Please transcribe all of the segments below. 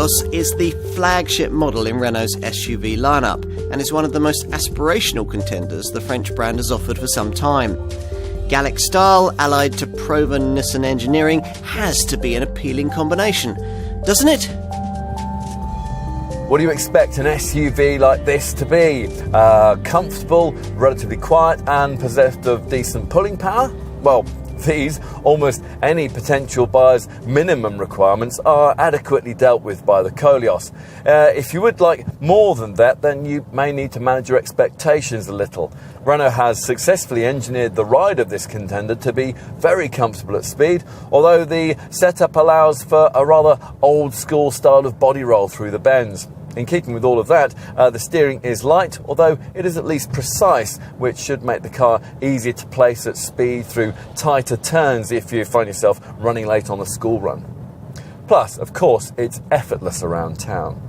Koleos is the flagship model in Renault's SUV lineup and is one of the most aspirational contenders the French brand has offered for some time. Gallic style, allied to proven Nissan engineering, has to be an appealing combination, doesn't it? What do you expect an SUV like this to be? Comfortable, relatively quiet, and possessed of decent pulling power? Well, these, almost any potential buyer's minimum requirements, are adequately dealt with by the Koleos. If you would like more than that, then you may need to manage your expectations a little. Renault has successfully engineered the ride of this contender to be very comfortable at speed, although the setup allows for a rather old-school style of body roll through the bends. In keeping with all of that, the steering is light, although it is at least precise, which should make the car easier to place at speed through tighter turns if you find yourself running late on the school run. Plus, of course, it's effortless around town.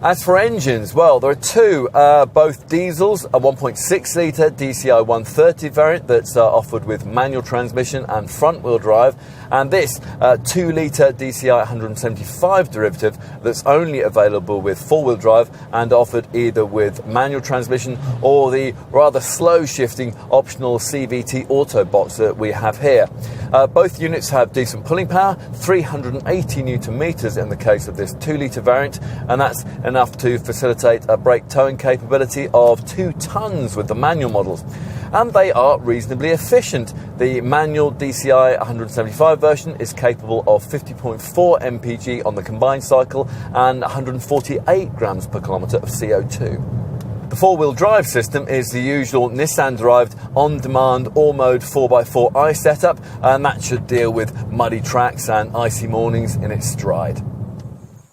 As for engines, well, there are two, both diesels, a 1.6-litre DCI 130 variant that's offered with manual transmission and front-wheel drive, and this 2-litre DCI 175 derivative that's only available with four-wheel drive and offered either with manual transmission or the rather slow-shifting optional CVT Auto box that we have here. Both units have decent pulling power, 380 newton meters in the case of this 2-litre variant, and that's enough to facilitate a brake towing capability of 2 tons with the manual models. And they are reasonably efficient. The manual DCI 175 version is capable of 50.4 mpg on the combined cycle and 148 grams per kilometre of CO2. The four-wheel drive system is the usual Nissan-derived on-demand all-mode 4x4i setup, and that should deal with muddy tracks and icy mornings in its stride.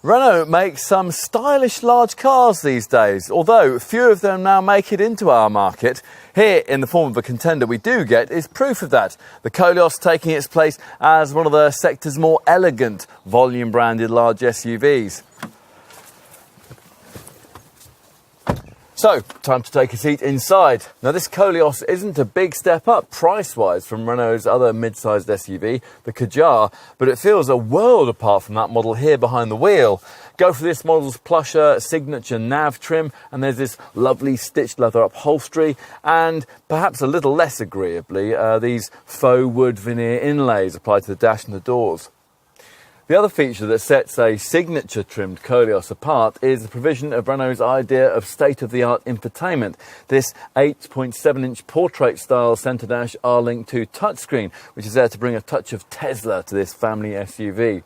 Renault makes some stylish large cars these days, although few of them now make it into our market. Here, in the form of a contender we do get, is proof of that. The Koleos taking its place as one of the sector's more elegant volume-branded large SUVs. So, time to take a seat inside. Now, this Koleos isn't a big step up price-wise from Renault's other mid-sized SUV, the Kadjar, but it feels a world apart from that model here behind the wheel. Go for this model's plusher signature nav trim, and there's this lovely stitched leather upholstery, and perhaps a little less agreeably, these faux wood veneer inlays applied to the dash and the doors. The other feature that sets a signature-trimmed Koleos apart is the provision of Renault's idea of state-of-the-art infotainment. This 8.7-inch portrait-style centre-dash R-Link 2 touchscreen, which is there to bring a touch of Tesla to this family SUV.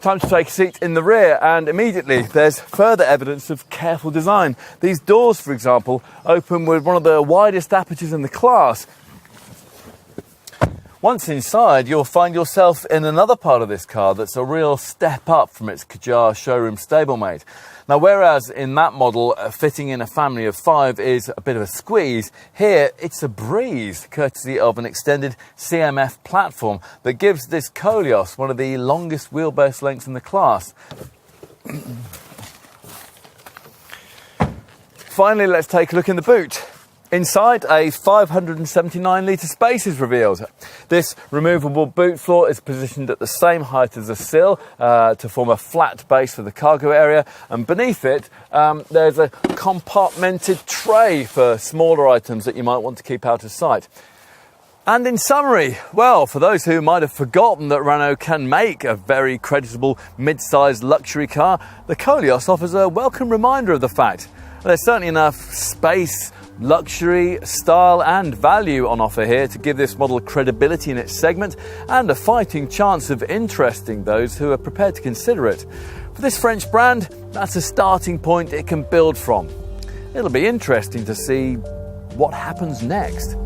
Time to take a seat in the rear, and immediately there's further evidence of careful design. These doors, for example, open with one of the widest apertures in the class. Once inside, you'll find yourself in another part of this car that's a real step up from its Kadjar showroom stablemate. Now, whereas in that model, fitting in a family of 5 is a bit of a squeeze, here it's a breeze, courtesy of an extended CMF platform that gives this Koleos one of the longest wheelbase lengths in the class. Finally, let's take a look in the boot. Inside, a 579-litre space is revealed. This removable boot floor is positioned at the same height as the sill to form a flat base for the cargo area, and beneath it there's a compartmented tray for smaller items that you might want to keep out of sight. And in summary, well, for those who might have forgotten that Renault can make a very creditable mid-sized luxury car, the Koleos offers a welcome reminder of the fact. There's certainly enough space, luxury, style and value on offer here to give this model credibility in its segment and a fighting chance of interesting those who are prepared to consider it. For this French brand, that's a starting point it can build from. It'll be interesting to see what happens next.